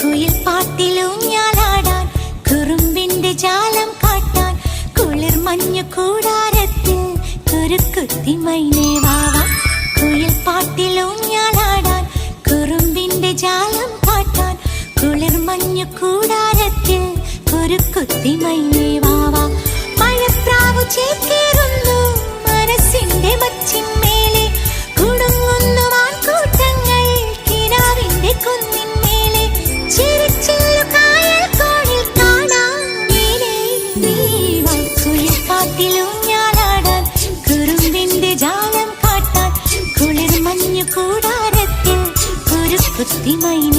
കുയിൽ പാട്ടിലൂഞ്ഞാലാടാൻ കുറുമ്പിന്റെ ജാലം കാട്ടാൻ കുളിർ മഞ്ഞു കൂടാരത്തിൽ കുരുക്കുത്തി മൈനേ വാവാ. കുയിൽ പാട്ടിലൂഞ്ഞാലാടാൻ കുറുമ്പിന്റെ ജാലം കാട്ടാൻ കുളിർ മഞ്ഞു കൂടാരത്തിൽ കുരുക്കുത്തി മൈനേ വാവാ. മഴപ്രാവു ചേക്കേറുന്നു മനസ്സിന്റെ മച്ചിന്മേലെ കുടുങ്ങുന്നു മാൻകൂട്ടങ്ങൾ കിനാവിന്റെ കുന്നിന്മേലെ ചിരിച്ചില്ലു കായൽ കോണിൽ കാണാം നീലേ നീവാ. കുയിൽ പാട്ടിലൂഞ്ഞാലാടാൻ കുറുമ്പിന്റെ ജാലം കാട്ടാൻ കുളിർ മഞ്ഞു കൂടാരത്തിൽ കുരുക്കുത്തി മൈനേ